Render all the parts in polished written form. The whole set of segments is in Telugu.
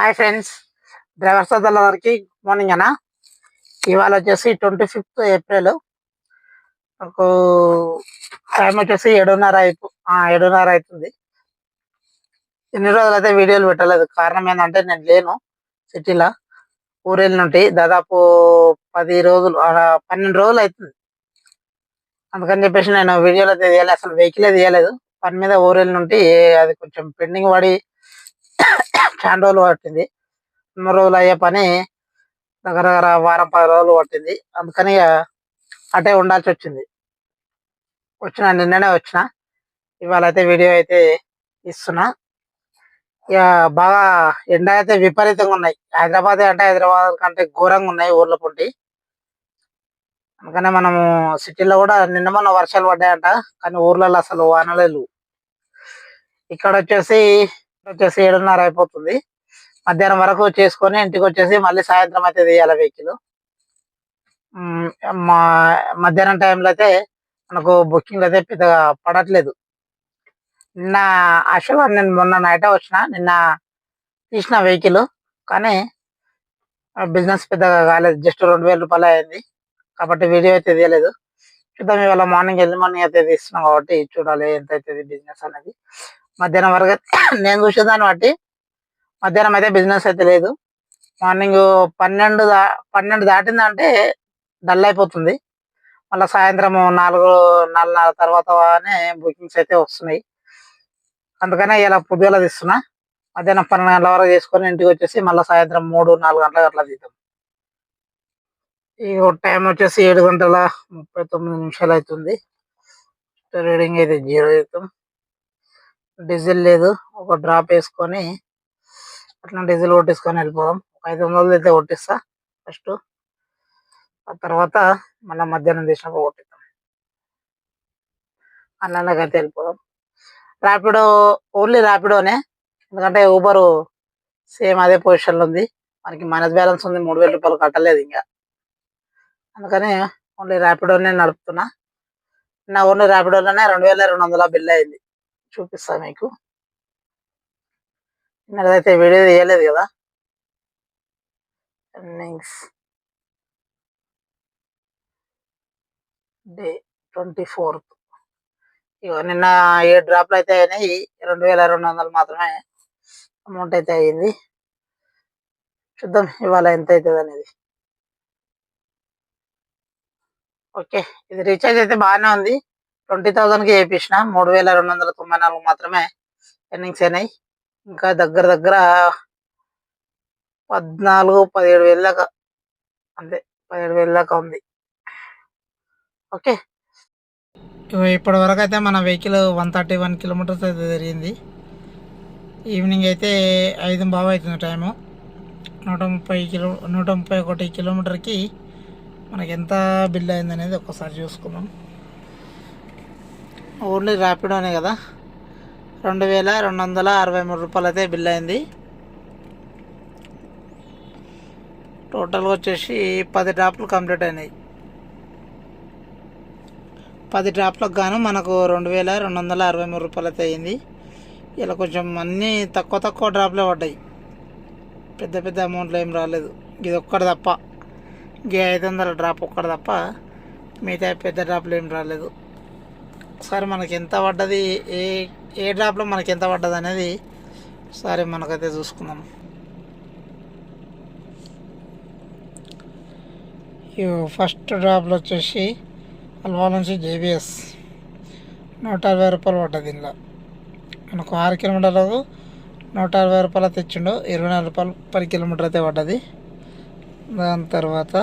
హాయ్ ఫ్రెండ్స్, డ్రైవర్ సోదరులందరికీ గుడ్ మార్నింగ్ అన్న. ఇవాళ వచ్చేసి 25th ఏప్రిల్. నాకు టైం వచ్చేసి 7:30 అవుతుంది. ఇన్ని రోజులు అయితే వీడియోలు పెట్టలేదు. కారణం ఏంటంటే నేను లేను సిటీలో, ఊరెళ్ళి నుండి దాదాపు 10 రోజులు 12 రోజులు అవుతుంది. అందుకని చెప్పేసి నేను వీడియోలు అయితే తీయలేదు, అసలు వెహికలే తీయలేదు. పని మీద ఊరెళ్ళి నుండి అది కొంచెం పెండింగ్ పడి చాలా రోజులు పట్టింది. 3 రోజులు అయ్యే పని దగ్గర దగ్గర వారం 10 రోజులు పట్టింది. అందుకని అటే ఉండాల్సి వచ్చింది. నిన్ననే వచ్చిన. ఇవాళ అయితే వీడియో అయితే ఇస్తున్నా. ఇక బాగా ఎండ అయితే విపరీతంగా ఉన్నాయి. హైదరాబాద్ అంటే హైదరాబాద్ కంటే ఘోరంగా ఉన్నాయి ఊర్ల పొంటి. అందుకనే మనము సిటీలో కూడా నిన్న మొన్న వర్షాలు పడ్డాయంట, కానీ ఊర్లలో అసలు వానలే లేవు. ఇక్కడ వచ్చేసి 7:30 అయిపోతుంది. మధ్యాహ్నం వరకు చేసుకొని ఇంటికి వచ్చేసి మళ్ళీ సాయంత్రం అయితే తీయాలి వెహికల్. మా మధ్యాహ్నం టైంలో అయితే మనకు బుకింగ్ అయితే పెద్దగా పడట్లేదు. నిన్న యాక్చువల్గా నేను మొన్న నైటే వచ్చిన, నిన్న తీసిన వెహికల్, కానీ బిజినెస్ పెద్దగా కాలేదు. జస్ట్ 2,000 రూపాయలు అయింది కాబట్టి వీడియో అయితే తీయలేదు. చూద్దాం, ఇవాళ ఎర్లీ మార్నింగ్ అయితే తీస్తున్నాం కాబట్టి చూడాలి ఎంత అవుతుంది బిజినెస్ అనేది. మధ్యాహ్నం వరకు నేను చూసేదాన్ని బట్టి మధ్యాహ్నం అయితే బిజినెస్ అయితే లేదు. మార్నింగ్ 12 దాటిందంటే డల్ అయిపోతుంది. మళ్ళీ సాయంత్రం 4:30 తర్వాతనే బుకింగ్స్ అయితే వస్తున్నాయి. అందుకనే ఇలా పొద్దుగల తీస్తున్నా. మధ్యాహ్నం 12 గంటల వరకు చేసుకొని ఇంటికి వచ్చేసి మళ్ళీ సాయంత్రం 3-4 గంటలకు అట్లా తీద్దాం. ఈ టైం వచ్చేసి 7:39 అవుతుంది. రీడింగ్ అయితే 0 అవుతాం. డీజిల్ లేదు, ఒక డ్రాప్ వేసుకొని అట్లా డీజిల్ కొట్టించుకొని వెళ్ళిపోదాం. 500 అయితే కొట్టిస్తా ఫస్ట్, ఆ తర్వాత మళ్ళీ మధ్యాహ్నం తీసినప్పుడు కొట్టిద్దాం. అన్నకైతే వెళ్ళిపోదాం. ర్యాపిడో, ఓన్లీ ర్యాపిడోనే, ఎందుకంటే ఊబరు సేమ్ అదే పొజిషన్లో ఉంది. మనకి మైనస్ బ్యాలెన్స్ ఉంది, 3,000 రూపాయలు కట్టలేదు ఇంకా. అందుకని ఓన్లీ ర్యాపిడోనే నడుపుతున్నా. నా ఓన్లీ ర్యాపిడోలోనే 2,200 బిల్ అయింది. చూపిస్తా మీకు. నేనైతే వీడియో తీయలేదు కదా. Earnings day 24th. ఇక నిన్న 7 డ్రాప్లు అయితే అయినాయి. 2,200 మాత్రమే అమౌంట్ అయితే అయ్యింది. చూద్దాం ఇవాళ ఎంత అవుతుంది అనేది. ఓకే, ఇది రీఛార్జ్ అయితే బాగానే ఉంది. 20,000కి చేయించిన, 3,294 మాత్రమే ఎర్నింగ్స్ అయినాయి. ఇంకా దగ్గర దగ్గర 17,000 దాకా, అంతే 17,000 దాకా ఉంది. ఓకే, ఇప్పటి వరకు అయితే మన వెహికల్ 131 కిలోమీటర్స్ అయితే తిరిగింది. ఈవినింగ్ అయితే 5:15 అవుతుంది టైము. 131 కిలోమీటర్కి మనకి ఎంత బిల్ అయింది అనేది ఒక్కసారి చూసుకుందాం. ఓన్లీ ర్యాపిడోనే కదా, 2,263 రూపాయలు అయితే బిల్ అయింది. టోటల్గా వచ్చేసి 10 డ్రాప్లు కంప్లీట్ అయినాయి. 10 డ్రాప్లకు గాను మనకు 2,263 రూపాయలు అయితే అయింది. ఇలా కొంచెం అన్నీ తక్కువ డ్రాప్లే పడ్డాయి, పెద్ద పెద్ద అమౌంట్లు ఏం రాలేదు. ఇది ఒక్కటి తప్ప, 500 డ్రాప్ ఒక్కటి తప్ప మిగతా పెద్ద డ్రాప్లు ఏం రాలేదు. ఒకసారి మనకి ఎంత పడ్డది, ఏ డ్రాప్లో మనకి ఎంత పడ్డది అనేది ఒకసారి మనకైతే చూసుకుందాం. ఫస్ట్ డ్రాప్లో వచ్చేసి అల్వా నుంచి JBS 160 రూపాయలు పడ్డది. దీనిలో మనకు 6 కిలోమీటర్లకు 160 రూపాయలు తెచ్చిండు. 24 రూపాయలు పర్ కిలోమీటర్ అయితే పడ్డది. దాని తర్వాత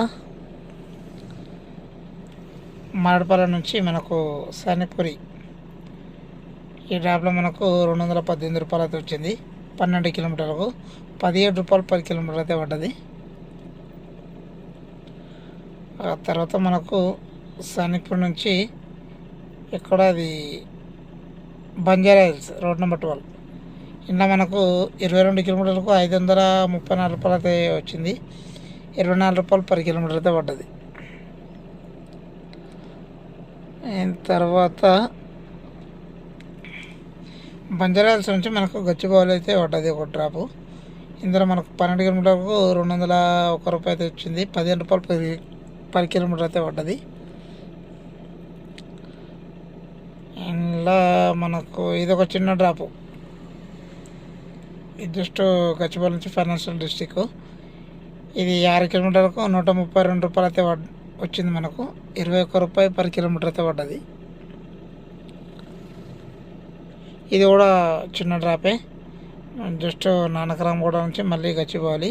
మాడపల్లి నుంచి మనకు సైనిక్పురి, ఈ డ్రాప్లో మనకు 218 రూపాయలు అయితే వచ్చింది. 12 కిలోమీటర్లకు 17 రూపాయలు పర్ కిలోమీటర్ అయితే పడ్డది. ఆ తర్వాత మనకు సైనిక్పురి నుంచి ఎక్కడ అది బంజారా హిల్స్ రోడ్ నెంబర్ 12, ఇలా మనకు 22 కిలోమీటర్లకు 534 రూపాయలు అయితే వచ్చింది. 24 రూపాయలు పర్ కిలోమీటర్ అయితే పడ్డది. తర్వాత బంజారా హిల్స్ నుంచి మనకు గచ్చిబౌలి అయితే పడ్డది ఒక డ్రాపు. ఇందులో మనకు 12 కిలోమీటర్లకు 201 రూపాయి అయితే వచ్చింది. 15 రూపాయలు పర్ కిలోమీటర్ అయితే పడ్డది. ఇందులో మనకు ఇది ఒక చిన్న డ్రాపు. ఇది జస్ట్ గచ్చిబౌలి నుంచి ఫైనాన్షియల్ డిస్టిక్. ఇది 6 కిలోమీటర్లకు 132 రూపాయలు అయితే వచ్చింది. మనకు 21 రూపాయి పర్ కిలోమీటర్ అయితే పడ్డది. ఇది కూడా చిన్న డ్రాపే. జస్ట్ నానకరామగూడ నుంచి మళ్ళీ గచ్చిబౌలి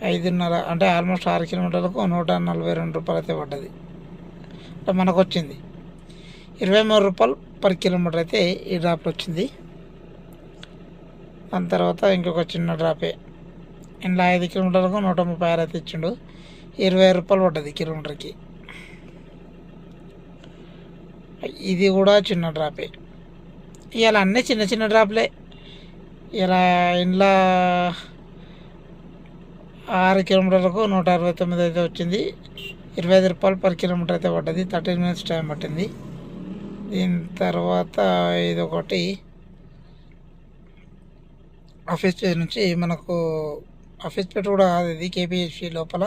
5.5 అంటే ఆల్మోస్ట్ 6 కిలోమీటర్లకు 142 రూపాయలు అయితే పడ్డది. అంటే మనకు వచ్చింది 23 రూపాయలు పర్ కిలోమీటర్ అయితే ఈ డ్రాప్లో వచ్చింది. దాని తర్వాత ఇంకొక చిన్న డ్రాపే. ఇంట్లో 5 కిలోమీటర్లకు 136 అయితే ఇచ్చిండు. 20 రూపాయలు పడ్డది కిలోమీటర్కి. ఇది కూడా చిన్న డ్రాపే. ఇలా అన్నీ చిన్న చిన్న డ్రాప్లే. ఇలా ఇంట్లో 6 కిలోమీటర్లకు 169 అయితే వచ్చింది. 25 రూపాయలు పర్ కిలోమీటర్ అయితే పడ్డది. 13 మినిట్స్ టైం పట్టింది. దీని తర్వాత ఇదొకటి ఆఫీస్ పేరు నుంచి మనకు ఆఫీస్ పేరు కూడా అది కేపీహెచ్పి లోపల.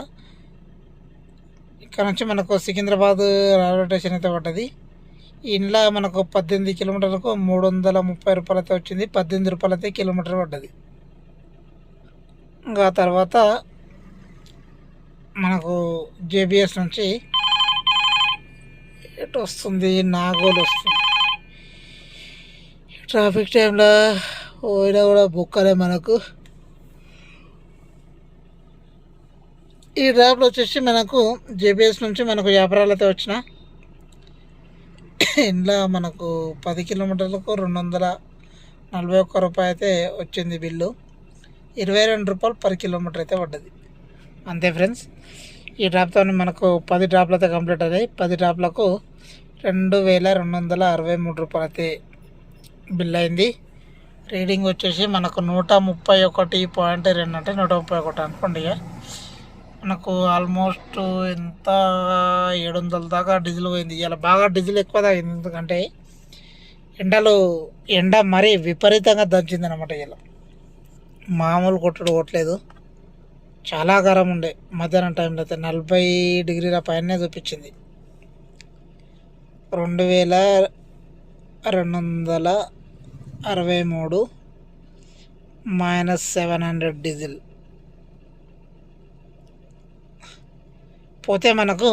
ఇక్కడ నుంచి మనకు సికింద్రాబాద్ రైల్వే స్టేషన్ అయితే పడ్డది. ఇంట్లో మనకు 18 కిలోమీటర్లకు 330 రూపాయలు అయితే వచ్చింది. 18 రూపాయలు అయితే కిలోమీటర్ పడ్డది. ఇంకా తర్వాత మనకు జేబిఎస్ నుంచి ఎటు వస్తుంది, నాగోల్ వస్తుంది. ట్రాఫిక్ టైంలో పోయినా కూడా బుక్కలే మనకు. ఈ డ్రాప్లో వచ్చేసి మనకు జేబిఎస్ నుంచి మనకు వ్యాపారాలు అయితే వచ్చిన. ఇంట్లో మనకు 10 కిలోమీటర్లకు 241 రూపాయి అయితే వచ్చింది బిల్లు. 22 రూపాయలు పర్ కిలోమీటర్ అయితే పడ్డది. అంతే ఫ్రెండ్స్, ఈ డ్రాప్తో మనకు 10 డ్రాప్లు అయితే కంప్లీట్ అయ్యాయి. 10 డ్రాప్లకు 2263 రూపాయలు అయితే బిల్ అయింది. రీడింగ్ వచ్చేసి మనకు 131.2 అంటే 131 అనుకోండి. మనకు ఆల్మోస్ట్ ఎంత 700 దాకా డీజిల్ పోయింది. ఇలా బాగా డీజిల్ ఎక్కువ తాగింది. ఎందుకంటే ఎండ మరీ విపరీతంగా దంచింది అనమాట. ఇలా మామూలు కొట్టలేదు. చాలా గరం ఉండే. మధ్యాహ్నం టైంలో అయితే 40 డిగ్రీల పైనే చూపించింది. 2263 -700 డీజిల్ పోతే మనకు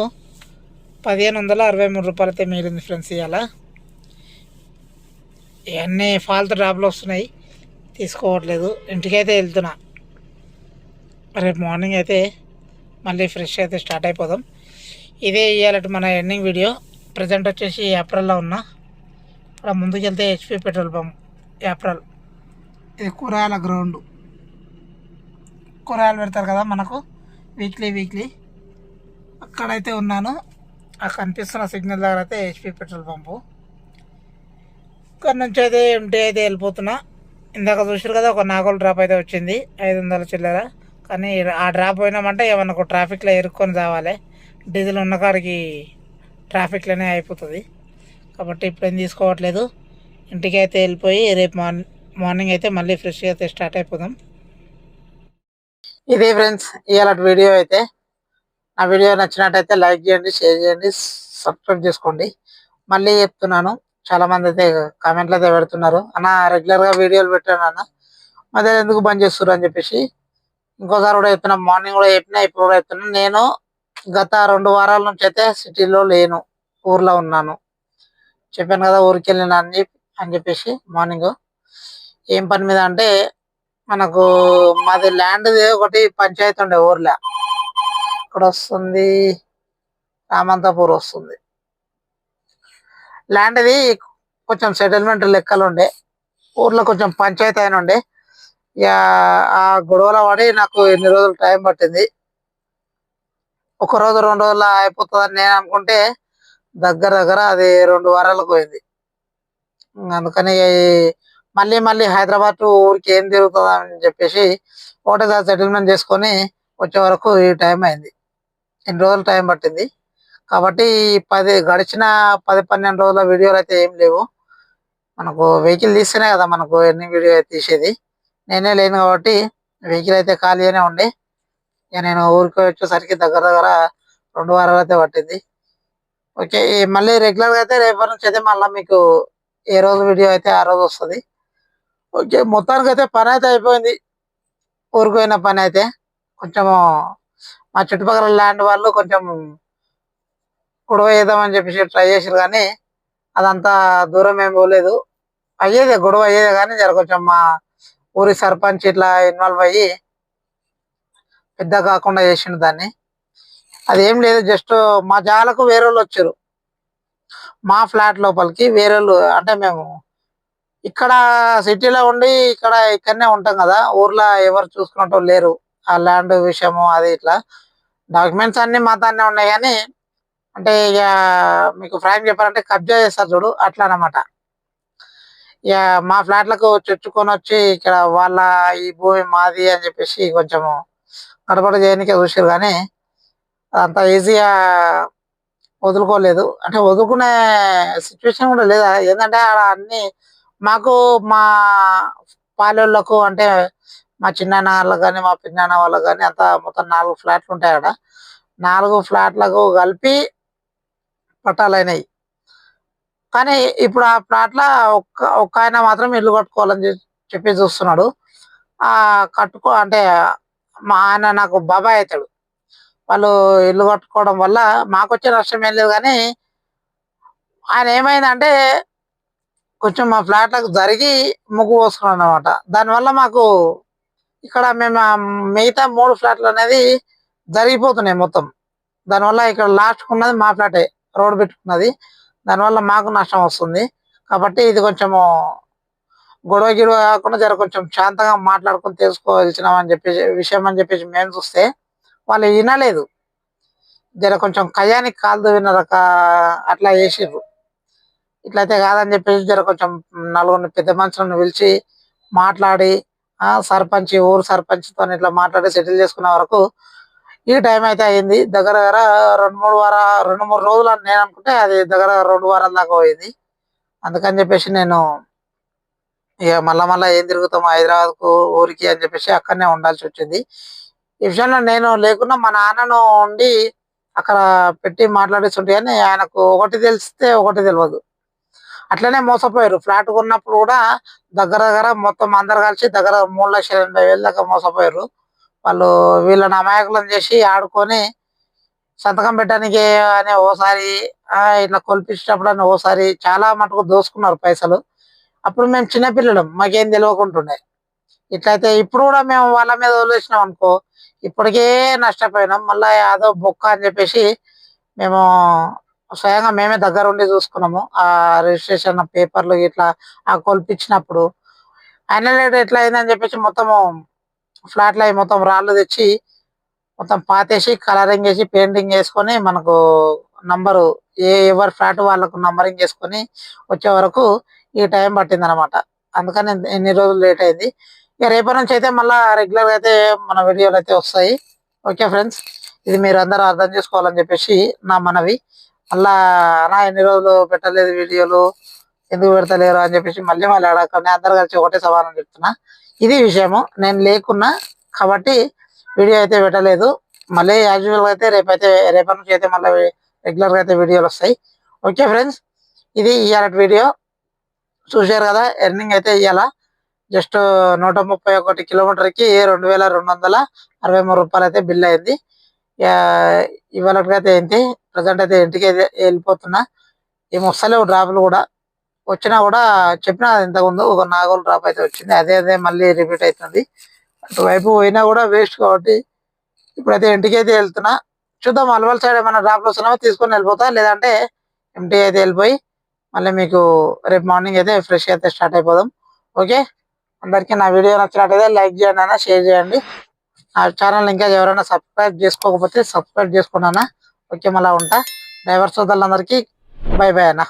1563 రూపాయలు అయితే మిగిలింది ఫ్రెండ్స్. ఇవాళ ఇవన్నీ ఫాల్తు డ్రాప్లు వస్తున్నాయి, తీసుకోవట్లేదు. ఇంటికైతే వెళ్తున్నా. రేపు మార్నింగ్ అయితే మళ్ళీ ఫ్రెష్ అయితే స్టార్ట్ అయిపోదాం. ఇదే ఇవాళ మన ఎండింగ్ వీడియో. ప్రజెంట్ వచ్చేసి ఏప్రిల్లో ఉన్నా. ఇక్కడ ముందుకు వెళ్తే హెచ్పి పెట్రోల్ పంప్ ఏప్రిల్. ఇది కూరగాయల గ్రౌండ్. కూరగాయలు పెడతారు కదా మనకు వీక్లీ. అక్కడైతే ఉన్నాను. ఆ కనిపిస్తున్న సిగ్నల్ దగ్గర అయితే హెచ్పి పెట్రోల్ పంపు. ఇక్కడ నుంచి అయితే ఎంటీ అయితే వెళ్ళిపోతున్నా. ఇందాక చూసారు కదా, ఒక నాగోల్ డ్రాప్ అయితే వచ్చింది 500 చిల్లర. కానీ ఆ డ్రాప్ పోయినామంటే ఏమన్నా ట్రాఫిక్లో ఇరుక్కొని రావాలి. డీజిల్ ఉన్న కాడికి ట్రాఫిక్లోనే అయిపోతుంది. కాబట్టి ఇప్పుడేం తీసుకోవట్లేదు. ఇంటికి అయితే వెళ్ళిపోయి రేపు మార్నింగ్ అయితే మళ్ళీ ఫ్రెష్గా అయితే స్టార్ట్ అయిపోదాం. ఇదే ఫ్రెండ్స్ ఇవాళ వీడియో అయితే. నా వీడియో నచ్చినట్టయితే లైక్ చేయండి, షేర్ చేయండి, సబ్స్క్రైబ్ చేసుకోండి. మళ్ళీ చెప్తున్నాను, చాలామంది అయితే కామెంట్లు అయితే పెడుతున్నారు, అన్న రెగ్యులర్గా వీడియోలు పెట్టాను అన్న, మధ్య ఎందుకు బంద్ చేస్తున్నారు అని చెప్పేసి. ఇంకోసారి కూడా చెప్తున్నా, మార్నింగ్ కూడా చెప్పినా, ఇప్పుడు కూడా చెప్తున్నా. నేను గత 2 వారాల నుంచి అయితే సిటీలో లేను, ఊర్లో ఉన్నాను. చెప్పాను కదా ఊరికి వెళ్ళిన అని చెప్పేసి. మార్నింగ్ ఏం పని మీద అంటే, మనకు మాది ల్యాండ్ది ఒకటి పంచాయతీ ఉండే ఊర్లో. ఇక్కడ వస్తుంది రామంతాపూర్ వస్తుంది. ల్యాండ్ది కొంచెం సెటిల్మెంట్ లెక్కలు ఉండే, ఊర్లో కొంచెం పంచాయతీ అయిన ఉండే. ఇక ఆ గొడవలో పడి నాకు ఎన్ని రోజులు టైం పట్టింది. 1 రోజు 2 రోజుల్లో అయిపోతుందని నేను అనుకుంటే దగ్గర అది 2 వారాలకు పోయింది. అందుకని మళ్ళీ హైదరాబాద్ టు ఊరికి ఏం తిరుగుతుంది అని చెప్పేసి ఒకటేసారి సెటిల్మెంట్ చేసుకొని వచ్చే వరకు ఈ టైం అయింది. ఎన్ని రోజులు టైం పట్టింది. కాబట్టి గడిచిన 10-12 రోజుల వీడియోలు అయితే ఏం లేవు. మనకు వెహికల్ తీస్తేనే కదా మనకు ఎన్ని వీడియో తీసేది. నేనే లేను కాబట్టి వెహికల్ అయితే ఖాళీగానే ఉండి ఇక నేను ఊరికి వచ్చేసరికి దగ్గర దగ్గర 2 వారాలు అయితే పట్టింది. ఓకే, మళ్ళీ రెగ్యులర్గా అయితే రేపటి నుంచి అయితే మళ్ళీ మీకు ఏ రోజు వీడియో అయితే ఆ రోజు వస్తుంది. ఓకే, మొత్తానికి అయితే పని అయితే అయిపోయింది. ఊరికి పోయిన పని అయితే కొంచెము మా చుట్టుపక్కల ల్యాండ్ వాళ్ళు కొంచెం గొడవ చేద్దామని చెప్పేసి ట్రై చేసారు, కానీ అదంతా దూరం ఏం పోలేదు. అయ్యేదే గొడవ అయ్యేదే, కానీ జర కొంచెం మా ఊరి సర్పంచ్ ఇట్లా ఇన్వాల్వ్ అయ్యి పెద్ద కాకుండా చేసిండు దాన్ని. అదేం లేదు, జస్ట్ మా జాలకు వేరే వాళ్ళు వచ్చారు. మా ఫ్లాట్ లోపలికి వేరే వాళ్ళు, అంటే మేము ఇక్కడ సిటీలో ఉండి ఇక్కడనే ఉంటాం కదా, ఊర్లో ఎవరు చూసుకున్నట్టు లేరు. ఆ ల్యాండ్ విషయము అది ఇట్లా డాక్యుమెంట్స్ అన్ని మా దాన్నే ఉన్నాయి, కానీ అంటే ఇక మీకు ఫ్రాంక్ చెప్పాలంటే కబ్జా చేస్తారు చూడు, అట్లా అనమాట. ఇక మా ఫ్లాట్లకు చొచ్చుకొని వచ్చి ఇక్కడ వాళ్ళ ఈ భూమి మాది అని చెప్పేసి కొంచెము గడబడ చేయడానికే చూసారు, కానీ అంత ఈజీగా వదులుకోలేదు. అంటే వదులుకునే సిచ్యువేషన్ కూడా లేదా, ఏంటంటే ఆడ అన్ని మాకు మా పాలోళ్ళకు అంటే మా చిన్నాన్న వాళ్ళకి కానీ మా పిన్నాన్న వాళ్ళకి కానీ అంతా మొత్తం 4 ఫ్లాట్లు ఉంటాయి ఆడ. 4 ఫ్లాట్లకు కలిపి పట్టాలైనాయి. కానీ ఇప్పుడు ఆ ప్లాట్ల ఒక్క ఆయన మాత్రం ఇల్లు కట్టుకోవాలని చెప్పి చూస్తున్నాడు. ఆ అంటే మా ఆయన నాకు బాబాయ్ అవుతాడు. వాళ్ళు ఇల్లు కట్టుకోవడం వల్ల మాకు వచ్చే నష్టం ఏం లేదు, కానీ ఆయన ఏమైందంటే కొంచెం మా ఫ్లాట్లకు జరిగి ముగ్గు పోసుకున్నాడు అనమాట. దానివల్ల మాకు ఇక్కడ మేము మిగతా 3 ఫ్లాట్లు అనేది జరిగిపోతున్నాయి మొత్తం. దానివల్ల ఇక్కడ లాస్ట్ ఉన్నది మా ఫ్లాటే, రోడ్ పెట్టుకున్నది. దానివల్ల మాకు నష్టం వస్తుంది. కాబట్టి ఇది కొంచెము గొడవ గిడవ కాకుండా జర కొంచెం శాంతంగా మాట్లాడుకొని తెలుసుకోవాల్సిన అని చెప్పేసి విషయం అని చెప్పేసి మేము చూస్తే వాళ్ళు వినలేదు. జర కొంచెం కయ్యానికి కాలు వినరక అట్లా చేసిర్రు. ఇట్లయితే కాదని చెప్పేసి జర కొంచెం నలుగురిని పెద్ద మనుషులను పిలిచి మాట్లాడి సర్పంచ్ ఊరు సర్పంచ్తో ఇట్లా మాట్లాడి సెటిల్ చేసుకునే వరకు ఈ టైం అయితే అయింది. దగ్గర దగ్గర 2-3 రోజులు అని నేను అనుకుంటే అది దగ్గర 2 వారాల దాకా పోయింది. అందుకని చెప్పేసి నేను ఇక మళ్ళా ఏం తిరుగుతాము హైదరాబాద్కు ఊరికి అని చెప్పేసి అక్కడనే ఉండాల్సి వచ్చింది. ఈ విషయంలో నేను లేకున్నా మా నాన్నను ఉండి అక్కడ పెట్టి మాట్లాడిస్తుంటే, కానీ ఆయనకు ఒకటి తెలిస్తే ఒకటి తెలియదు. అట్లనే మోసపోయారు. ఫ్లాట్ కొన్నప్పుడు కూడా దగ్గర దగ్గర మొత్తం అందరు కలిసి దగ్గర 3,80,000 దాకా మోసపోయారు. వాళ్ళు వీళ్ళని అమాయకులను చేసి ఆడుకొని సంతకం పెట్టడానికి అని ఓసారి ఇట్లా కొలిపించేటప్పుడు అని ఓసారి చాలా మటుకు దోసుకున్నారు పైసలు. అప్పుడు మేము చిన్నపిల్లలం, మాకేం తెలియకుంటుండే. ఇట్లయితే ఇప్పుడు కూడా మేము వాళ్ళ మీద వదిలేసినాం అనుకో, ఇప్పటికే నష్టపోయినాం. మళ్ళీ అదో బొక్క అని చెప్పేసి మేము స్వయంగా మేమే దగ్గర ఉండి చూసుకున్నాము. ఆ రిజిస్ట్రేషన్ పేపర్లు ఇట్లా ఆ కొలిపించినప్పుడు ఆయన ఎట్లా అయిందని చెప్పేసి మొత్తము ఫ్లాట్లు అవి మొత్తం రాళ్ళు తెచ్చి మొత్తం పాతేసి కలరింగ్ వేసి పెయింటింగ్ వేసుకొని మనకు నంబరు ఎవరి ఫ్లాట్ వాళ్ళకు నంబరింగ్ చేసుకొని వచ్చే వరకు ఈ టైం పట్టింది అనమాట. అందుకని ఎన్ని రోజులు లేట్ అయింది. ఇక రేపటి నుంచి అయితే మళ్ళీ రెగ్యులర్గా అయితే మన వీడియోలు అయితే వస్తాయి. ఓకే ఫ్రెండ్స్, ఇది మీరు అందరూ అర్థం చేసుకోవాలని చెప్పేసి నా మనవి. మళ్ళా అలా ఎన్ని రోజులు పెట్టలేదు వీడియోలు, ఎందుకు పెడతలేరు అని చెప్పేసి మళ్ళీ అడగకండి. అందరు కలిసి ఒకటే సమానం చెప్తున్నా. ఇది విషయము, నేను లేకున్నా కాబట్టి వీడియో అయితే పెట్టలేదు. మళ్ళీ యాజువల్గా అయితే రేపటి నుంచి అయితే మళ్ళీ రెగ్యులర్గా అయితే వీడియోలు వస్తాయి. ఓకే ఫ్రెండ్స్, ఇది ఇవాళ వీడియో చూశారు కదా. ఎర్నింగ్ అయితే ఇవాళ జస్ట్ 131 కిలోమీటర్కి 2,263 రూపాయలు అయితే బిల్ అయింది. ఇవాళకైతే ఏంటి ప్రజెంట్ అయితే ఇంటికి అయితే వెళ్ళిపోతున్నా. ఏమి వస్తలేవు డ్రాపులు కూడా, వచ్చినా కూడా చెప్పినా ఇంతకుముందు ఒక నాగోల్ డ్రాప్ అయితే వచ్చింది. అదే మళ్ళీ రిపీట్ అవుతుంది. అటువైపు పోయినా కూడా వేస్ట్ కాబట్టి ఇప్పుడైతే ఇంటికి అయితే వెళ్తున్నా. చూద్దాం అల్వాల్ సైడ్ ఏమైనా డ్రాప్లు వస్తున్నామో తీసుకొని వెళ్ళిపోతా, లేదంటే ఎంటీ అయితే వెళ్ళిపోయి మళ్ళీ మీకు రేపు మార్నింగ్ అయితే ఫ్రెష్ అయితే స్టార్ట్ అయిపోదాం. ఓకే, అందరికీ నా వీడియో నచ్చినట్టయితే లైక్ చేయండి అన్న, షేర్ చేయండి. నా ఛానల్ ఇంకా ఎవరైనా సబ్స్క్రైబ్ చేసుకోకపోతే సబ్స్క్రైబ్ చేసుకున్నానా. ఓకే, మళ్ళీ ఉంటా. డ్రైవర్ సోదరులందరికీ బై బై అన్న.